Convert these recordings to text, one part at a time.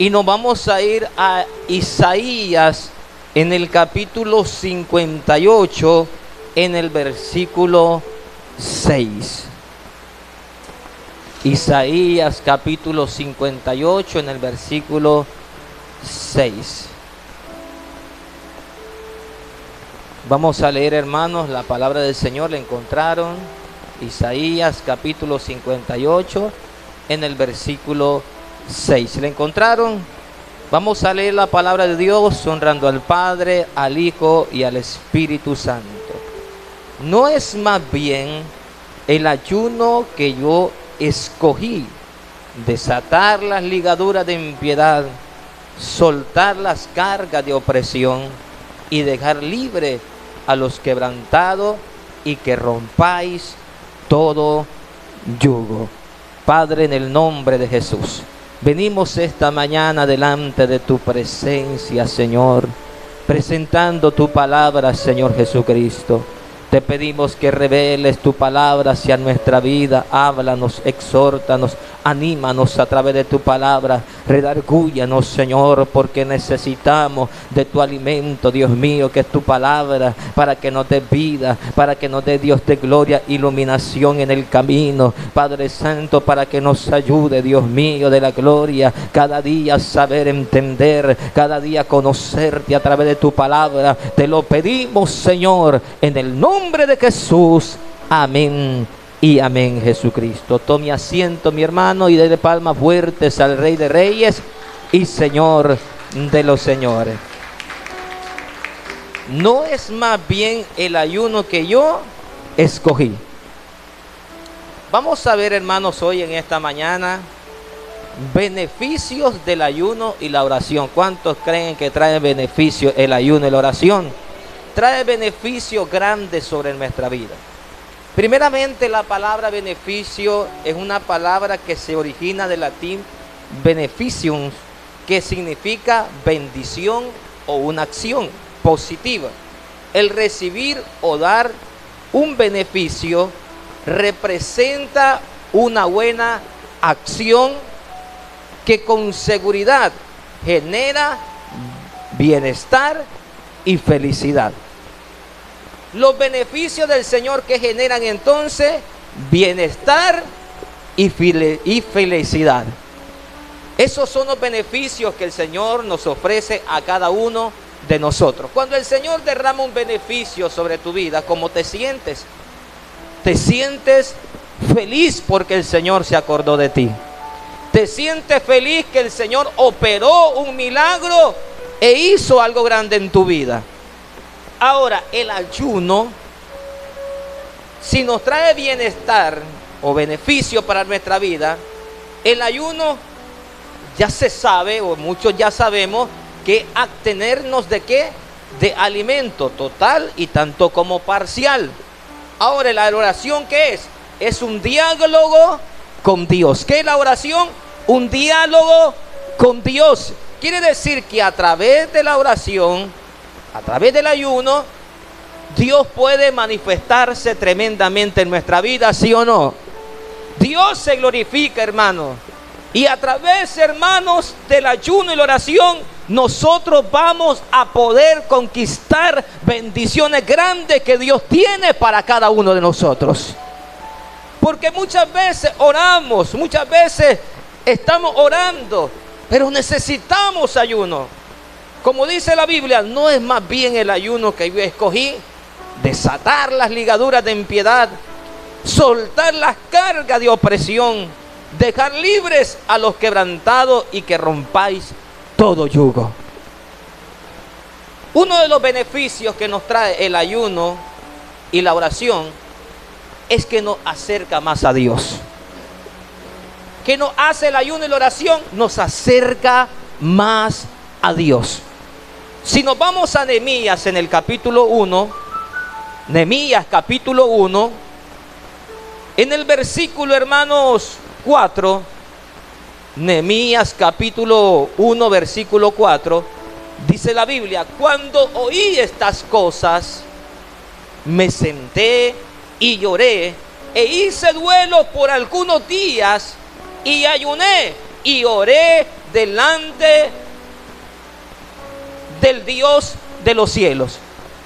Y nos vamos a ir a Isaías en el capítulo 58, en el versículo 6. Isaías capítulo 58, en el versículo 6. Vamos a leer, hermanos, la palabra del Señor. ¿La encontraron? Isaías capítulo 58, en el versículo 6. ¿La encontraron? Vamos a leer la palabra de Dios, honrando al Padre, al Hijo y al Espíritu Santo. ¿No es más bien el ayuno que yo escogí, desatar las ligaduras de impiedad, soltar las cargas de opresión y dejar libre a los quebrantados, y que rompáis todo yugo? Padre, en el nombre de Jesús, venimos esta mañana delante de tu presencia, Señor, presentando tu palabra, Señor Jesucristo. Te pedimos que reveles tu palabra hacia nuestra vida. Háblanos, exhórtanos, anímanos a través de tu palabra. Redargúyanos, Señor, porque necesitamos de tu alimento, Dios mío, que es tu palabra, para que nos dé vida, para que nos dé, Dios de gloria, iluminación en el camino. Padre Santo, para que nos ayude, Dios mío de la gloria, cada día saber entender, cada día conocerte a través de tu palabra. Te lo pedimos, Señor, en el nombre de Jesús. Amén y amén, Jesucristo. Tome asiento, mi hermano, y déle palmas fuertes al Rey de Reyes y Señor de los señores. ¿No es más bien el ayuno que yo escogí? Vamos a ver, hermanos, hoy en esta mañana, beneficios del ayuno y la oración. ¿Cuántos creen que trae beneficio el ayuno y la oración? Trae beneficios grandes sobre nuestra vida. Primeramente, la palabra beneficio es una palabra que se origina del latín beneficium, que significa bendición o una acción positiva. El recibir o dar un beneficio representa una buena acción que con seguridad genera bienestar y felicidad. Los beneficios del Señor que generan entonces bienestar y felicidad. Esos son los beneficios que el Señor nos ofrece a cada uno de nosotros. Cuando el Señor derrama un beneficio sobre tu vida, ¿cómo te sientes? Te sientes feliz porque el Señor se acordó de ti. Te sientes feliz que el Señor operó un milagro e hizo algo grande en tu vida. Ahora, el ayuno, si nos trae bienestar o beneficio para nuestra vida, el ayuno ya se sabe, o muchos ya sabemos, que abstenernos de ¿qué? De alimento total y tanto como parcial. Ahora, la oración, ¿qué es? Es un diálogo con Dios. ¿Qué es la oración? Un diálogo con Dios. Quiere decir que a través de la oración, a través del ayuno, Dios puede manifestarse tremendamente en nuestra vida, ¿sí o no? Dios se glorifica, hermano. Y a través, hermanos, del ayuno y la oración, nosotros vamos a poder conquistar bendiciones grandes que Dios tiene para cada uno de nosotros. Porque muchas veces oramos, muchas veces estamos orando, pero necesitamos ayuno. Como dice la Biblia, ¿no es más bien el ayuno que yo escogí? Desatar las ligaduras de impiedad, soltar las cargas de opresión, dejar libres a los quebrantados y que rompáis todo yugo. Uno de los beneficios que nos trae el ayuno y la oración es que nos acerca más a Dios. ¿Qué nos hace el ayuno y la oración? Nos acerca más a Dios. Si nos vamos a Nehemías en el capítulo 1, Nehemías capítulo 1, en el versículo, hermanos, 4, Nehemías capítulo 1, versículo 4, dice la Biblia: cuando oí estas cosas, me senté y lloré, e hice duelo por algunos días, y ayuné y oré delante del Dios de los cielos.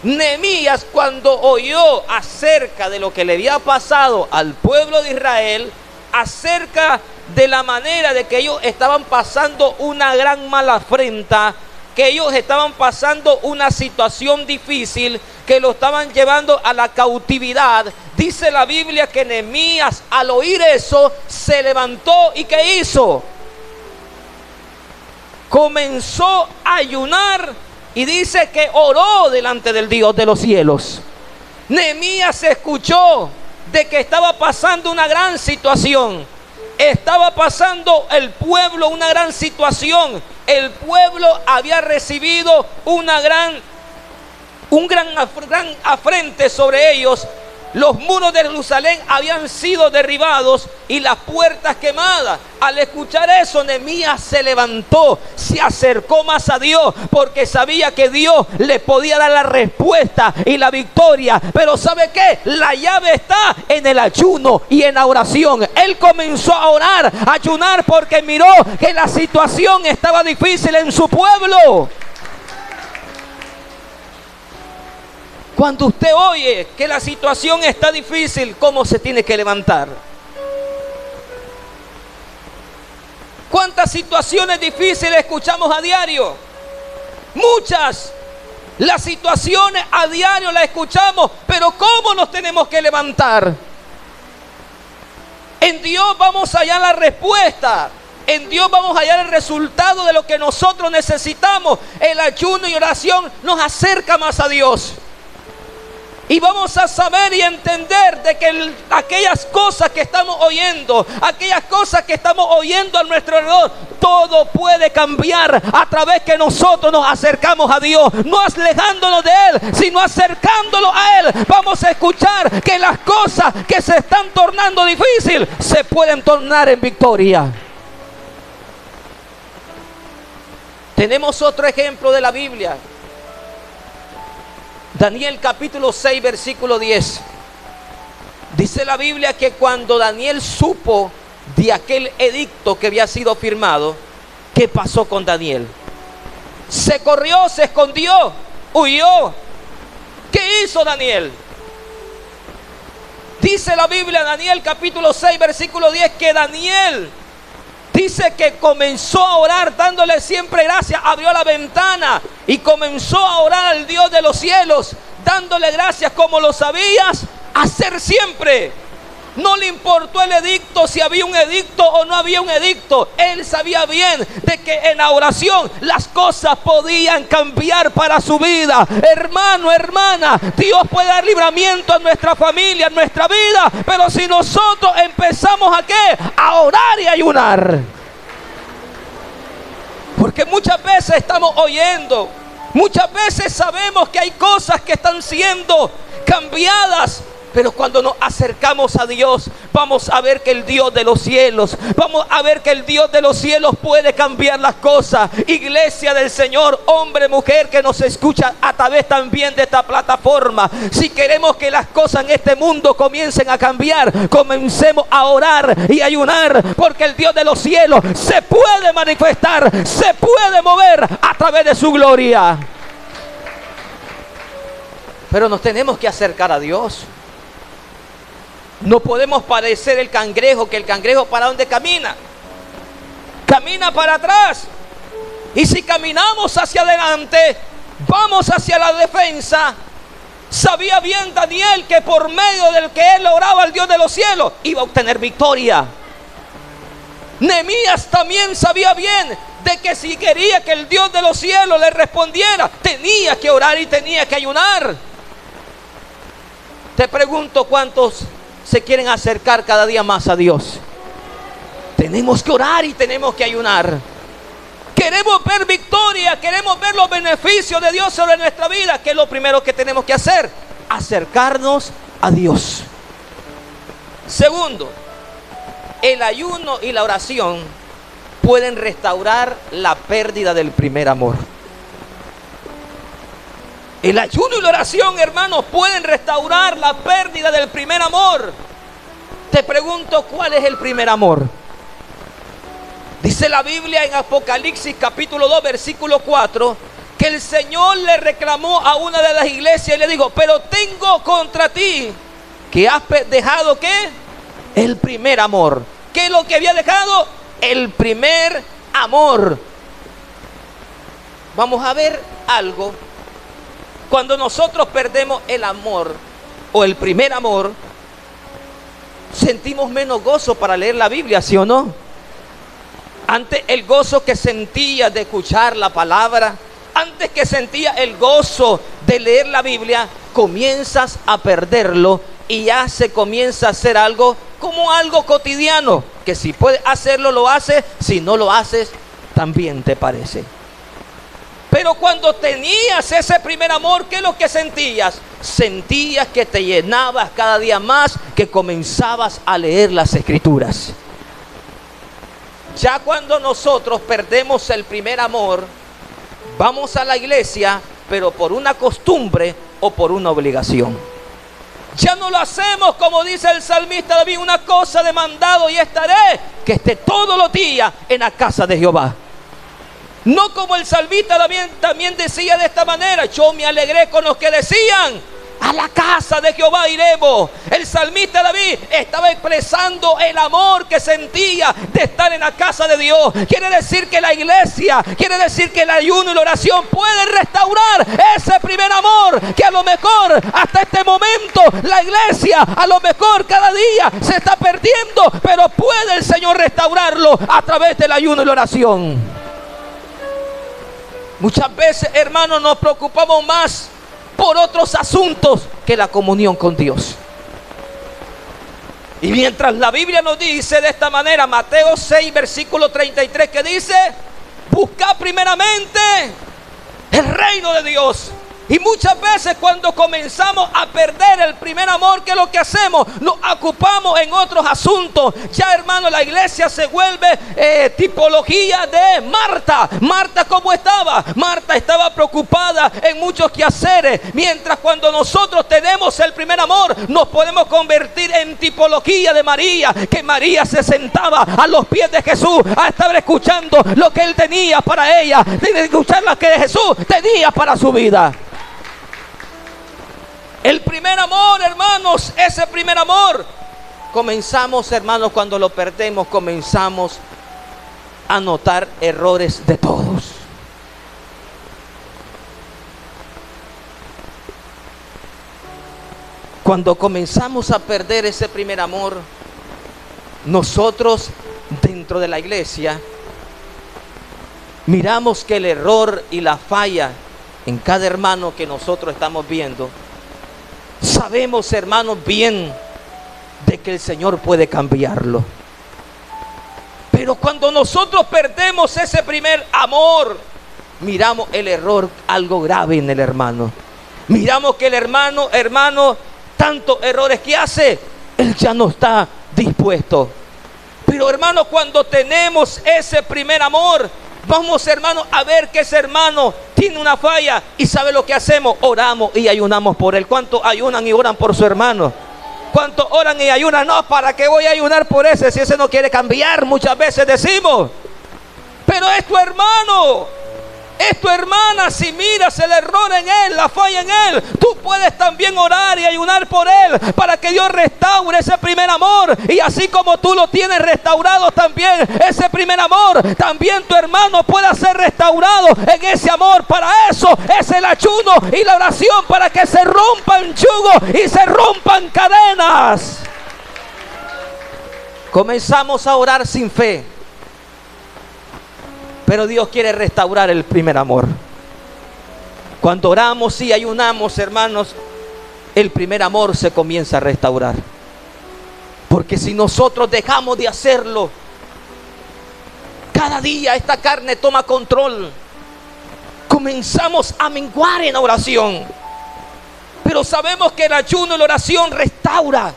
Nehemías, cuando oyó acerca de lo que le había pasado al pueblo de Israel, acerca de la manera de que ellos estaban pasando una gran mala afrenta, que ellos estaban pasando una situación difícil, que lo estaban llevando a la cautividad, dice la Biblia que Nehemías, al oír eso, se levantó y ¿qué hizo? Comenzó a ayunar y dice que oró delante del Dios de los cielos. Nehemías escuchó de que estaba pasando una gran situación. Estaba pasando el pueblo una gran situación. El pueblo había recibido un gran afrente sobre ellos. Los muros de Jerusalén habían sido derribados y las puertas quemadas. Al escuchar eso, Nehemías se levantó, se acercó más a Dios, porque sabía que Dios le podía dar la respuesta y la victoria. Pero ¿sabe qué? La llave está en el ayuno y en la oración. Él comenzó a orar, a ayunar, porque miró que la situación estaba difícil en su pueblo. Cuando usted oye que la situación está difícil, ¿cómo se tiene que levantar? ¿Cuántas situaciones difíciles escuchamos a diario? Muchas. Las situaciones a diario las escuchamos, pero ¿cómo nos tenemos que levantar? En Dios vamos a hallar la respuesta. En Dios vamos a hallar el resultado de lo que nosotros necesitamos. El ayuno y oración nos acerca más a Dios. Y vamos a saber y entender de que aquellas cosas que estamos oyendo, aquellas cosas que estamos oyendo a nuestro alrededor, todo puede cambiar a través que nosotros nos acercamos a Dios, no alejándonos de Él, sino acercándonos a Él. Vamos a escuchar que las cosas que se están tornando difíciles se pueden tornar en victoria. Tenemos otro ejemplo de la Biblia. Daniel capítulo 6 versículo 10. Dice la Biblia que cuando Daniel supo de aquel edicto que había sido firmado, ¿qué pasó con Daniel? Se corrió, se escondió, huyó. ¿Qué hizo Daniel? Dice la Biblia, Daniel capítulo 6 versículo 10, que Daniel dice que comenzó a orar dándole siempre gracias. Abrió la ventana y comenzó a orar al Dios de los cielos, dándole gracias como lo sabías hacer siempre. No le importó el edicto, si había un edicto o no había un edicto. Él sabía bien de que en la oración las cosas podían cambiar para su vida. Hermano, hermana, Dios puede dar libramiento a nuestra familia, a nuestra vida, pero si nosotros empezamos ¿a qué? A orar y ayunar. Porque muchas veces estamos oyendo, muchas veces sabemos que hay cosas que están siendo cambiadas, pero cuando nos acercamos a Dios, vamos a ver que el Dios de los cielos, vamos a ver que el Dios de los cielos puede cambiar las cosas. Iglesia del Señor, hombre, mujer que nos escucha a través también de esta plataforma, si queremos que las cosas en este mundo comiencen a cambiar, comencemos a orar y ayunar, porque el Dios de los cielos se puede manifestar, se puede mover a través de su gloria. Pero nos tenemos que acercar a Dios. No podemos parecer el cangrejo, que el cangrejo ¿para dónde camina? Camina para atrás. Y si caminamos hacia adelante, vamos hacia la defensa. Sabía bien Daniel que por medio del que él oraba al Dios de los cielos, iba a obtener victoria. Nehemías también sabía bien de que si quería que el Dios de los cielos le respondiera, tenía que orar y tenía que ayunar. Te pregunto, ¿cuántos se quieren acercar cada día más a Dios? Tenemos que orar y tenemos que ayunar. Queremos ver victoria, queremos ver los beneficios de Dios sobre nuestra vida. ¿Qué es lo primero que tenemos que hacer? Acercarnos a Dios. Segundo, el ayuno y la oración pueden restaurar la pérdida del primer amor. El ayuno y la oración, hermanos, pueden restaurar la pérdida del primer amor. Te pregunto, ¿cuál es el primer amor? Dice la Biblia en Apocalipsis capítulo 2 versículo 4 que el Señor le reclamó a una de las iglesias y le dijo: pero tengo contra ti que has dejado ¿qué? El primer amor. ¿Qué es lo que había dejado? El primer amor. Vamos a ver algo. Cuando nosotros perdemos el amor o el primer amor, sentimos menos gozo para leer la Biblia, ¿sí o no? Antes el gozo que sentía de escuchar la palabra, antes que sentía el gozo de leer la Biblia, comienzas a perderlo y ya se comienza a hacer algo como algo cotidiano, que si puedes hacerlo lo haces, si no lo haces también te parece. Pero cuando tenías ese primer amor, ¿qué es lo que sentías? Sentías que te llenabas cada día más, que comenzabas a leer las Escrituras. Ya cuando nosotros perdemos el primer amor, vamos a la iglesia, pero por una costumbre o por una obligación. Ya no lo hacemos como dice el salmista David: una cosa demandado y estaré, que esté todos los días en la casa de Jehová. No como el salmista David también decía de esta manera: yo me alegré con los que decían: a la casa de Jehová iremos. El salmista David estaba expresando el amor que sentía de estar en la casa de Dios. Quiere decir que la iglesia, quiere decir que el ayuno y la oración pueden restaurar ese primer amor que a lo mejor hasta este momento la iglesia a lo mejor cada día se está perdiendo, pero puede el Señor restaurarlo a través del ayuno y la oración. Muchas veces, hermanos, nos preocupamos más por otros asuntos que la comunión con Dios. Y mientras la Biblia nos dice de esta manera, Mateo 6 versículo 33, que dice: buscad primeramente el reino de Dios. Y muchas veces cuando comenzamos a perder el primer amor, ¿qué es lo que hacemos? Nos ocupamos en otros asuntos. Ya, hermano, la iglesia se vuelve tipología de Marta. Marta, ¿cómo estaba? Marta estaba preocupada en muchos quehaceres. Mientras cuando nosotros tenemos el primer amor, nos podemos convertir en tipología de María. Que María se sentaba a los pies de Jesús a estar escuchando lo que Él tenía para ella, de escuchar lo que Jesús tenía para su vida. El primer amor, hermanos, ese primer amor, comenzamos, hermanos, cuando lo perdemos, comenzamos a notar errores de todos. Cuando comenzamos a perder ese primer amor, nosotros dentro de la iglesia miramos que el error y la falla en cada hermano que nosotros estamos viendo, sabemos, hermanos, bien de que el Señor puede cambiarlo. Pero cuando nosotros perdemos ese primer amor, miramos el error, algo grave en el hermano. Miramos que el hermano, tantos errores que hace, él ya no está dispuesto. Pero, hermano, cuando tenemos ese primer amor, vamos, hermano, a ver que ese hermano tiene una falla y sabe lo que hacemos: oramos y ayunamos por él. ¿Cuántos ayunan y oran por su hermano? ¿Cuántos oran y ayunan? No, ¿para qué voy a ayunar por ese si ese no quiere cambiar? Muchas veces decimos. Pero es tu hermano, es tu hermana. Si miras el error en él, la falla en él, tú puedes también orar y ayunar por él para que Dios restaure ese primer amor. Y así como tú lo tienes restaurado también, ese primer amor, también tu hermano pueda ser restaurado en ese amor. Para eso es el ayuno y la oración, para que se rompan yugos y se rompan cadenas. Comenzamos a orar sin fe, pero Dios quiere restaurar el primer amor. Cuando oramos y ayunamos, hermanos, el primer amor se comienza a restaurar. Porque si nosotros dejamos de hacerlo, cada día esta carne toma control. Comenzamos a menguar en la oración. Pero sabemos que el ayuno y la oración restaura.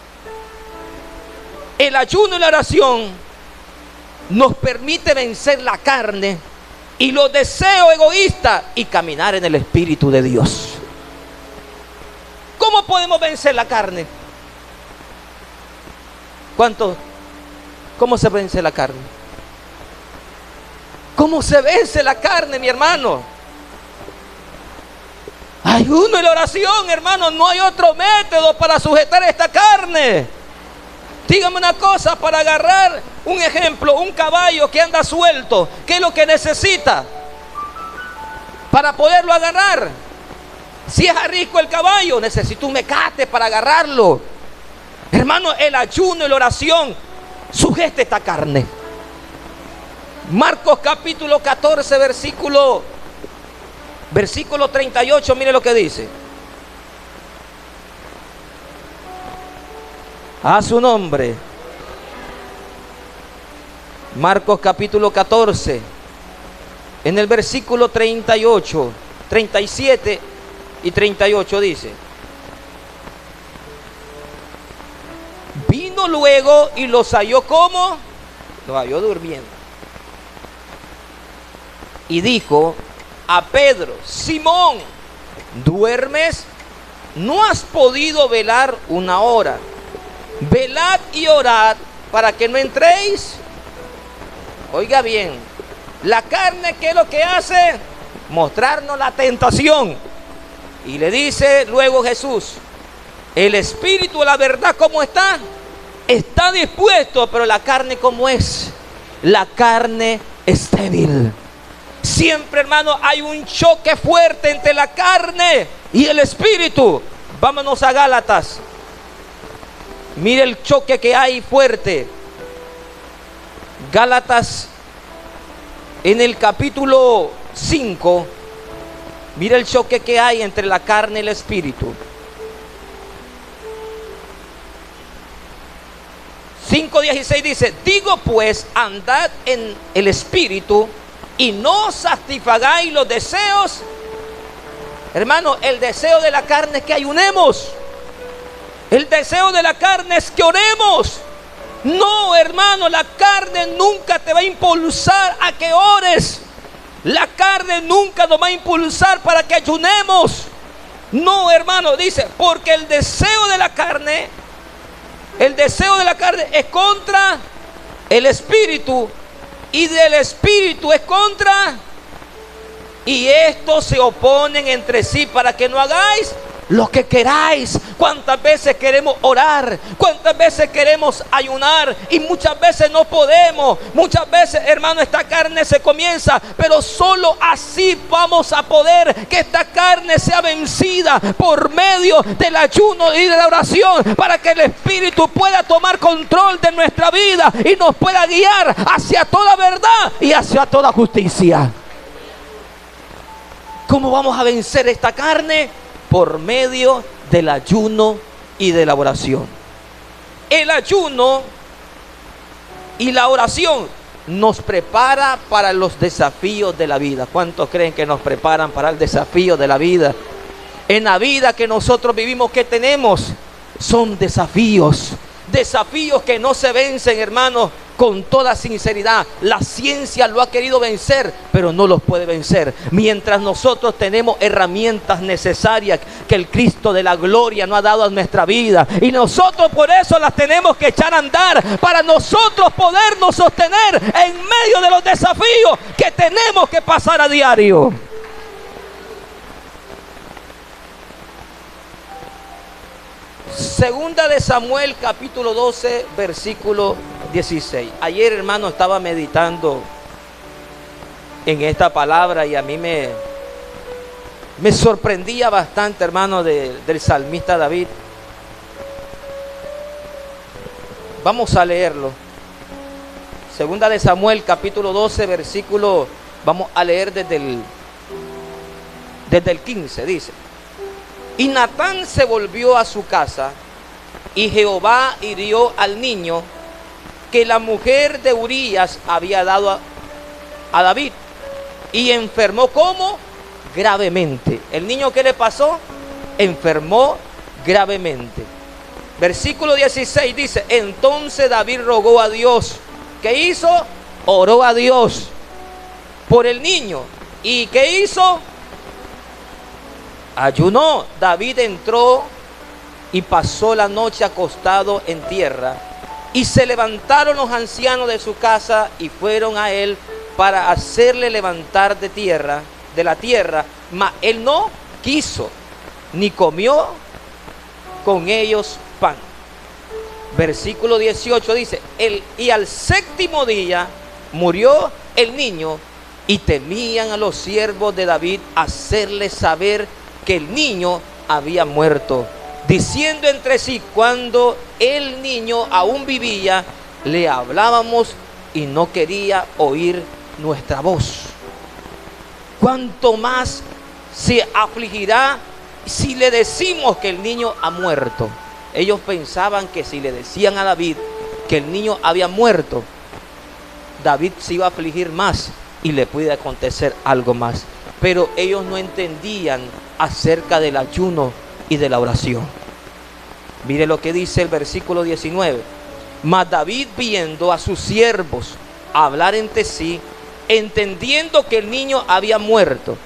El ayuno y la oración nos permite vencer la carne y los deseos egoístas y caminar en el Espíritu de Dios. ¿Cómo podemos vencer la carne? ¿Cómo se vence la carne? ¿Cómo se vence la carne, mi hermano? Ayuno y la oración, hermano. No hay otro método para sujetar esta carne. Dígame una cosa, para agarrar un ejemplo, un caballo que anda suelto, ¿qué es lo que necesita para poderlo agarrar? Si es arisco el caballo, necesita un mecate para agarrarlo. Hermano, el ayuno y la oración sujeta esta carne. Marcos capítulo 14, versículo 38, mire lo que dice. A su nombre. Marcos capítulo 14, en el versículo 38, 37 y 38 dice: vino luego y los halló como, los halló durmiendo. Y dijo a Pedro: Simón, ¿duermes? ¿No has podido velar una hora? Velad y orad para que no entréis. Oiga bien, la carne, ¿qué es lo que hace? Mostrarnos la tentación. Y le dice luego Jesús: el espíritu, la verdad, ¿cómo está? Está dispuesto, pero la carne, ¿cómo es? La carne es débil. Siempre, hermano, hay un choque fuerte entre la carne y el espíritu. Vámonos a Gálatas. Mire el choque que hay fuerte. Gálatas, en el capítulo 5, mire el choque que hay entre la carne y el espíritu. 5:16 dice: digo pues, andad en el espíritu y no satisfagáis los deseos. Hermano, el deseo de la carne es que ayunemos. El deseo de la carne es que oremos. No, hermano, la carne nunca te va a impulsar a que ores. La carne nunca nos va a impulsar para que ayunemos. No, hermano, dice, porque el deseo de la carne es contra el espíritu, y del espíritu es contra, y estos se oponen entre sí para que no hagáis lo que queráis. ¿Cuántas veces queremos orar? ¿Cuántas veces queremos ayunar? Y muchas veces no podemos. Muchas veces, hermano, esta carne se comienza, pero solo así vamos a poder que esta carne sea vencida por medio del ayuno y de la oración, para que el Espíritu pueda tomar control de nuestra vida y nos pueda guiar hacia toda verdad y hacia toda justicia. ¿Cómo vamos a vencer esta carne? Por medio del ayuno y de la oración. El ayuno y la oración nos prepara para los desafíos de la vida. ¿Cuántos creen que nos preparan para el desafío de la vida? En la vida que nosotros vivimos, ¿qué tenemos? Son desafíos. Desafíos que no se vencen, hermanos, con toda sinceridad. La ciencia lo ha querido vencer, pero no los puede vencer. Mientras nosotros tenemos herramientas necesarias que el Cristo de la gloria nos ha dado a nuestra vida. Y nosotros por eso las tenemos que echar a andar, para nosotros podernos sostener en medio de los desafíos que tenemos que pasar a diario. Segunda de Samuel capítulo 12 versículo 16. Ayer, hermano, estaba meditando en esta palabra y a mí me sorprendía bastante, hermano, del salmista David. Vamos a leerlo. Segunda de Samuel capítulo 12 versículo, vamos a leer desde el 15, dice: y Natán se volvió a su casa, y Jehová hirió al niño que la mujer de Urías había dado a David, y enfermó, ¿cómo? Gravemente. ¿El niño qué le pasó? Enfermó gravemente. Versículo 16 dice: entonces David rogó a Dios. ¿Qué hizo? Oró a Dios por el niño. ¿Y qué hizo? Ayunó. David entró y pasó la noche acostado en tierra. Y se levantaron los ancianos de su casa y fueron a él para hacerle levantar de la tierra, mas él no quiso, ni comió con ellos pan. Versículo 18 dice, y al séptimo día murió el niño, y temían a los siervos de David hacerle saber que el niño había muerto, diciendo entre sí, cuando el niño aún vivía, le hablábamos y no quería oír nuestra voz. Cuánto más se afligirá si le decimos que el niño ha muerto. Ellos pensaban que si le decían a David que el niño había muerto, David se iba a afligir más y le puede acontecer algo más. Pero ellos no entendían acerca del ayuno y de la oración. Mire lo que dice el versículo 19. Mas David, viendo a sus siervos hablar entre sí, entendiendo que el niño había muerto,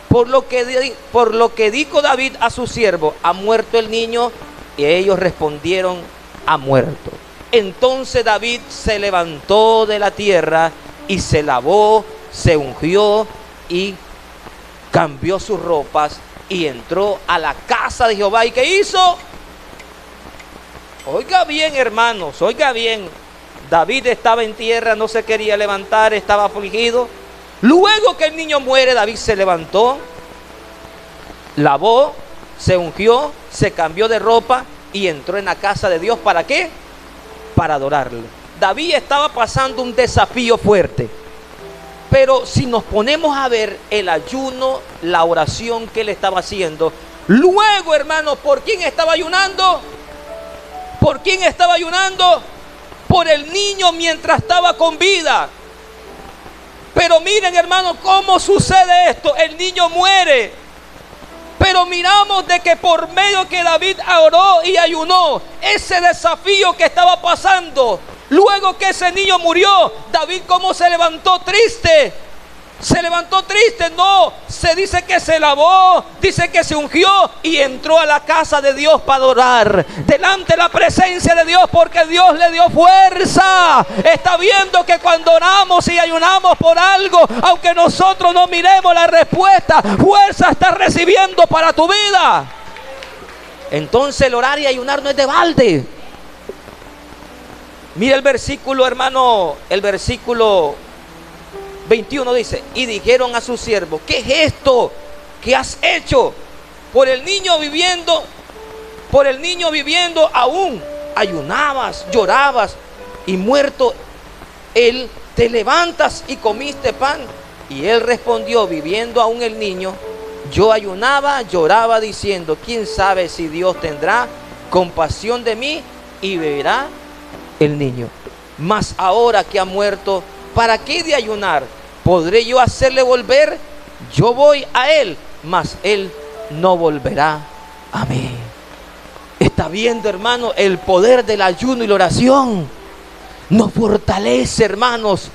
por lo que dijo David a sus siervos, ¿ha muerto el niño? Y ellos respondieron, ha muerto. Entonces David se levantó de la tierra y se lavó, se ungió y cambió sus ropas y entró a la casa de Jehová. ¿Y qué hizo? Oiga bien, hermanos, oiga bien. David estaba en tierra, no se quería levantar, estaba afligido. Luego que el niño muere, David se levantó, lavó, se ungió, se cambió de ropa y entró en la casa de Dios. ¿Para qué? Para adorarle. David estaba pasando un desafío fuerte. Pero si nos ponemos a ver el ayuno, la oración que él estaba haciendo, luego, hermanos, ¿por quién estaba ayunando? ¿Por quién estaba ayunando? Por el niño mientras estaba con vida. Pero miren, hermanos, cómo sucede esto. El niño muere. Pero miramos de que por medio que David oró y ayunó, ese desafío que estaba pasando, luego que ese niño murió, David cómo se levantó triste. Se levantó triste, no, se dice que se lavó, dice que se ungió y entró a la casa de Dios para adorar, delante de la presencia de Dios, porque Dios le dio fuerza. Está viendo que cuando oramos y ayunamos por algo, aunque nosotros no miremos la respuesta, fuerza estás recibiendo para tu vida. Entonces el orar y ayunar no es de balde. Mira el versículo, hermano, el versículo 21 dice, y dijeron a sus siervos, ¿qué es esto que has hecho? Por el niño viviendo aún ayunabas, llorabas, y muerto él, te levantas y comiste pan. Y él respondió, viviendo aún el niño, yo ayunaba, lloraba, diciendo, ¿quién sabe si Dios tendrá compasión de mí y beberá el niño? Mas ahora que ha muerto, ¿para qué de ayunar? ¿Podré yo hacerle volver? Yo voy a él, mas él no volverá a mí. Está viendo, hermano, el poder del ayuno y la oración nos fortalece, hermanos,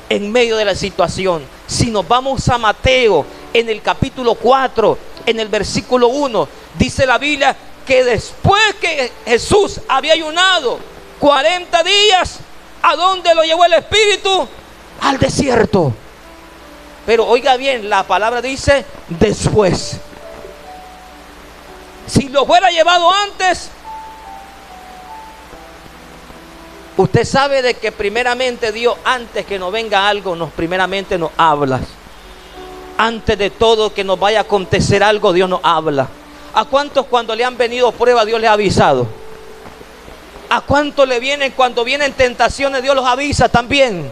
en medio de la situación. Si nos vamos a Mateo, en el capítulo 4, en el versículo 1, dice la Biblia que después que Jesús había ayunado 40 días, ¿a dónde lo llevó el Espíritu? Al desierto. Pero oiga bien, la palabra dice después. Si lo fuera llevado antes, usted sabe de que primeramente Dios, antes que nos venga algo, primeramente nos habla. Antes de todo que nos vaya a acontecer algo, Dios nos habla. ¿A cuántos cuando le han venido pruebas Dios les ha avisado? ¿A cuántos le vienen cuando vienen tentaciones Dios los avisa también?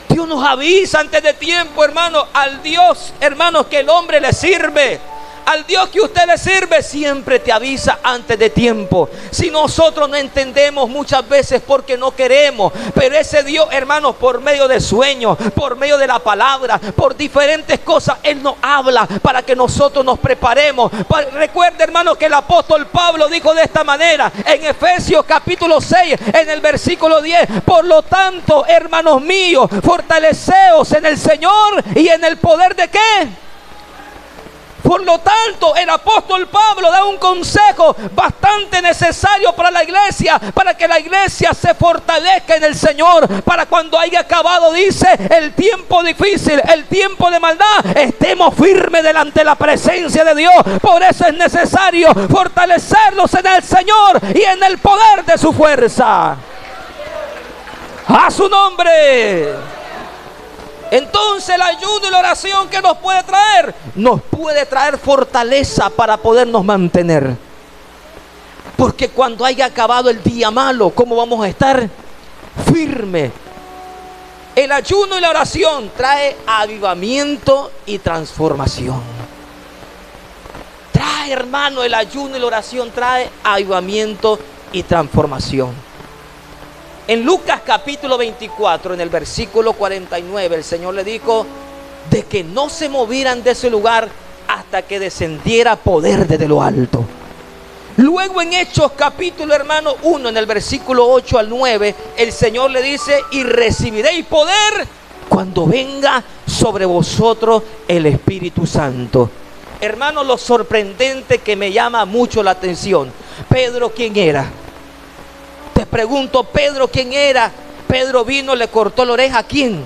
Dios nos avisa antes de tiempo, hermano. Al Dios, hermanos, que el hombre le sirve, al Dios que usted le sirve, siempre te avisa antes de tiempo. Si nosotros no entendemos muchas veces porque no queremos, pero ese Dios, hermanos, por medio de sueños, por medio de la palabra, por diferentes cosas, Él nos habla para que nosotros nos preparemos. Recuerde, hermanos, que el apóstol Pablo dijo de esta manera en Efesios capítulo 6, en el versículo 10: por lo tanto, hermanos míos, fortaleceos en el Señor y en el poder de ¿qué? Por lo tanto, el apóstol Pablo da un consejo bastante necesario para la iglesia, para que la iglesia se fortalezca en el Señor, para cuando haya acabado, dice, el tiempo difícil, el tiempo de maldad, estemos firmes delante de la presencia de Dios. Por eso es necesario fortalecerlos en el Señor y en el poder de su fuerza. A su nombre. Entonces el ayuno y la oración, ¿qué nos puede traer? Nos puede traer fortaleza para podernos mantener. Porque cuando haya acabado el día malo, ¿cómo vamos a estar? Firmes. El ayuno y la oración trae avivamiento y transformación. Trae, hermano, el ayuno y la oración trae avivamiento y transformación. En Lucas capítulo 24, en el versículo 49, el Señor le dijo de que no se movieran de ese lugar hasta que descendiera poder desde lo alto. Luego en Hechos capítulo, hermano, 1, en el versículo 8 al 9, el Señor le dice: y recibiréis poder cuando venga sobre vosotros el Espíritu Santo. Hermano, lo sorprendente que me llama mucho la atención. Pedro, ¿quién era? Te pregunto, Pedro, ¿quién era? Pedro vino, le cortó la oreja, ¿a quién?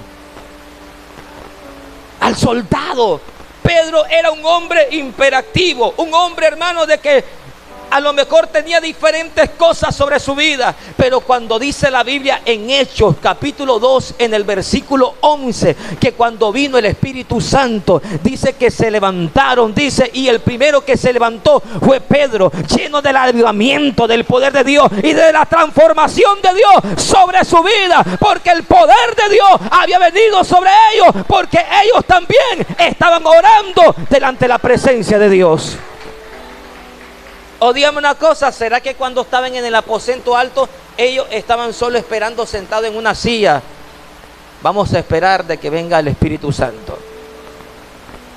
Al soldado. Pedro era un hombre imperativo, un hombre, hermano, de que a lo mejor tenía diferentes cosas sobre su vida, pero cuando dice la Biblia en Hechos capítulo 2, en el versículo 11, que cuando vino el Espíritu Santo, dice que se levantaron, dice, y el primero que se levantó fue Pedro, lleno del avivamiento, del poder de Dios y de la transformación de Dios sobre su vida, porque el poder de Dios había venido sobre ellos, porque ellos también estaban orando delante de la presencia de Dios. O dígame una cosa, ¿será que cuando estaban en el aposento alto, ellos estaban solo esperando sentados en una silla? Vamos a esperar de que venga el Espíritu Santo.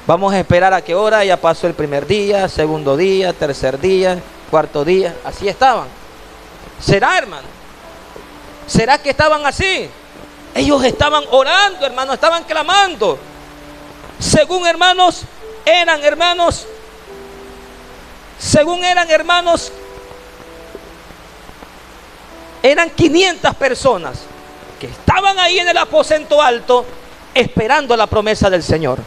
Vamos a esperar a qué hora ya pasó el primer día, segundo día, tercer día, cuarto día. Así estaban. ¿Será, hermano? ¿Será que estaban así? Ellos estaban orando, hermano, estaban clamando. Según hermanos, eran hermanos, eran 500 personas que estaban ahí en el aposento alto esperando la promesa del Señor.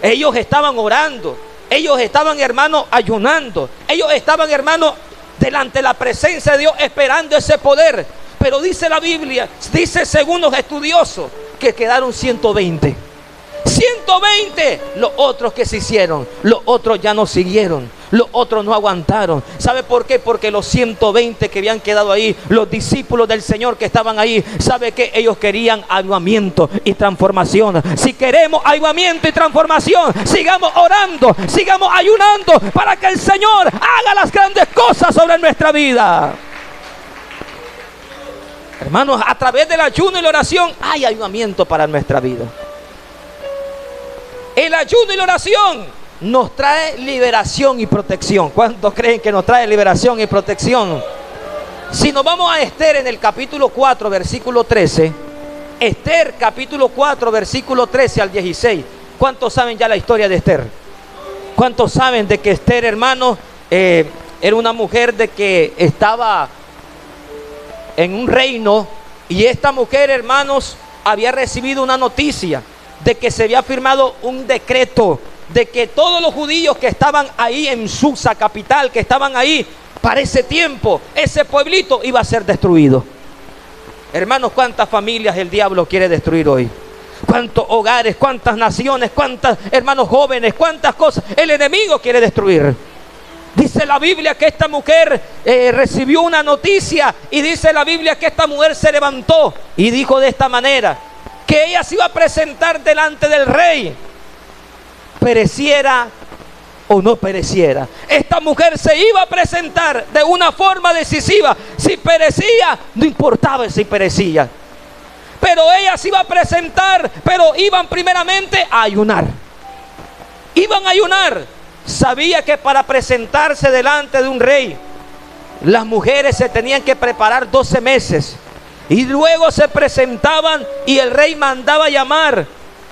Ellos estaban orando, ellos estaban, hermanos, ayunando, ellos estaban, hermanos, delante de la presencia de Dios esperando ese poder. Pero dice la Biblia, dice según los estudiosos, que quedaron 120. 120, los otros que se hicieron, los otros ya no siguieron, los otros no aguantaron. ¿Sabe por qué? Porque los 120 que habían quedado ahí, los discípulos del Señor que estaban ahí, ¿sabe qué? Ellos querían avivamiento y transformación. Si queremos avivamiento y transformación, sigamos orando, sigamos ayunando para que el Señor haga las grandes cosas sobre nuestra vida. Hermanos, a través del ayuno y la oración hay avivamiento para nuestra vida. El ayuno y la oración nos trae liberación y protección. ¿Cuántos creen que nos trae liberación y protección? Si nos vamos a Esther en el capítulo 4, versículo 13. Esther, capítulo 4, versículo 13 al 16. ¿Cuántos saben ya la historia de Esther? ¿Cuántos saben de que Esther, hermano, era una mujer de que estaba en un reino? Y esta mujer, hermanos, había recibido una noticia de que se había firmado un decreto de que todos los judíos que estaban ahí en Susa, capital, que estaban ahí para ese tiempo, ese pueblito iba a ser destruido. Hermanos, cuántas familias el diablo quiere destruir hoy. Cuántos hogares, cuántas naciones, cuántas hermanos jóvenes, cuántas cosas el enemigo quiere destruir. Dice la Biblia que esta mujer recibió una noticia, y dice la Biblia que esta mujer se levantó y dijo de esta manera, que ella se iba a presentar delante del rey, pereciera o no pereciera. Esta mujer se iba a presentar de una forma decisiva. Si perecía, no importaba si perecía, pero ella se iba a presentar. Pero iban primeramente a ayunar. Iban a ayunar. Sabía que para presentarse delante de un rey, las mujeres se tenían que preparar 12 meses. Y luego se presentaban y el rey mandaba llamar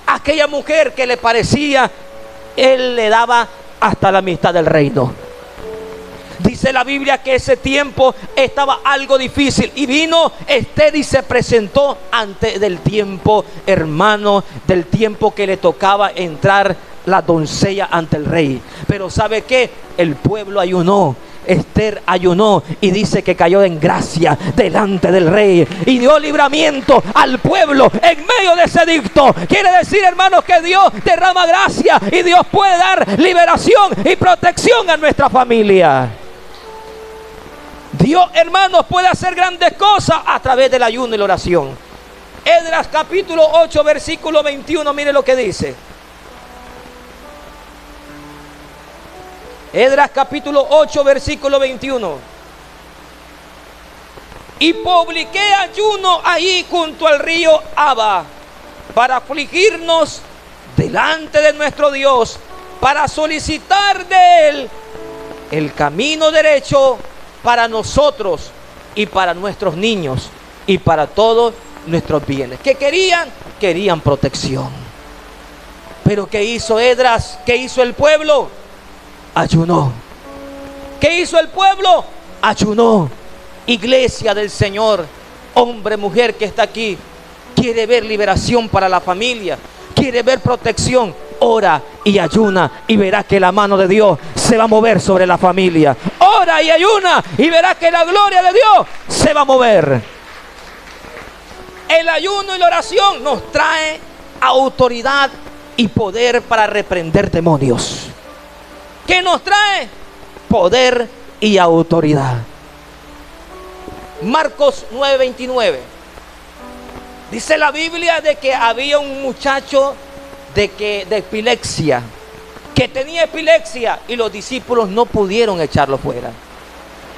a aquella mujer que le parecía. Él le daba hasta la mitad del reino. Dice la Biblia que ese tiempo estaba algo difícil y vino Esther y se presentó antes del tiempo, hermano, del tiempo que le tocaba entrar la doncella ante el rey. Pero ¿sabe qué? El pueblo ayunó. Esther ayunó y dice que cayó en gracia delante del rey y dio libramiento al pueblo en medio de ese edicto. Quiere decir, hermanos, que Dios derrama gracia y Dios puede dar liberación y protección a nuestra familia. Dios, hermanos, puede hacer grandes cosas a través del ayuno y la oración. Esdras capítulo 8 versículo 21, mire lo que dice. Esdras capítulo 8 versículo 21. Y publiqué ayuno ahí junto al río Aba para afligirnos delante de nuestro Dios, para solicitar de Él el camino derecho para nosotros y para nuestros niños y para todos nuestros bienes. ¿Qué querían? Querían protección. Pero ¿qué hizo Esdras? ¿Qué hizo el pueblo? Ayunó. ¿Qué hizo el pueblo? Ayunó. Iglesia del Señor, hombre, mujer que está aquí, quiere ver liberación para la familia, quiere ver protección, ora y ayuna y verá que la mano de Dios se va a mover sobre la familia. Ora y ayuna y verá que la gloria de Dios se va a mover. El ayuno y la oración nos trae autoridad y poder para reprender demonios. ¿Qué nos trae? Poder y autoridad. Marcos 9:29. Dice la Biblia de que había un muchacho de epilepsia, que tenía epilepsia, y los discípulos no pudieron echarlo fuera.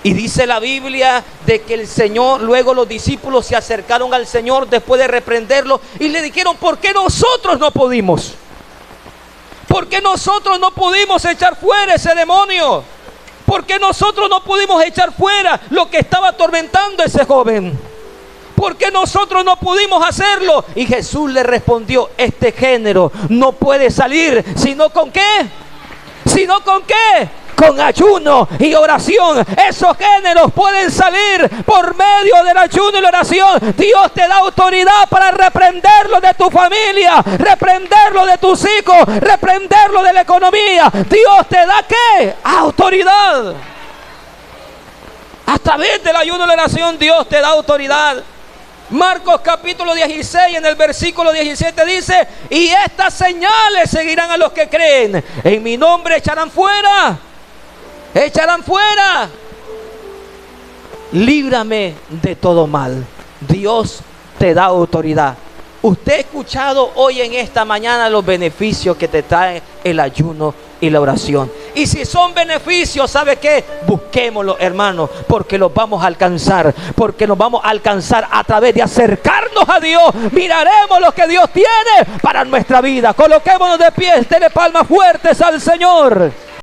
Y dice la Biblia de que el Señor, luego los discípulos se acercaron al Señor después de reprenderlo y le dijeron: ¿por qué nosotros no pudimos? ¿Por qué nosotros no pudimos echar fuera ese demonio? ¿Por qué nosotros no pudimos echar fuera lo que estaba atormentando a ese joven? ¿Por qué nosotros no pudimos hacerlo? Y Jesús le respondió: este género no puede salir, ¿sino con qué? ¿Sino con qué? Con ayuno y oración. Esos géneros pueden salir por medio del ayuno y la oración. Dios te da autoridad para reprenderlo de tu familia, reprenderlo de tus hijos, reprenderlo de la economía. Dios te da ¿qué? Autoridad. A través del ayuno y la oración Dios te da autoridad. Marcos capítulo 16 en el versículo 17 dice: y estas señales seguirán a los que creen. En mi nombre echarán fuera. Líbrame de todo mal. Dios te da autoridad. Usted ha escuchado hoy en esta mañana los beneficios que te trae el ayuno y la oración. Y si son beneficios, ¿sabe qué? Busquémoslos, hermanos, porque los vamos a alcanzar. Porque nos vamos a alcanzar a través de acercarnos a Dios. Miraremos lo que Dios tiene para nuestra vida. Coloquémonos de pie, denle palmas fuertes al Señor.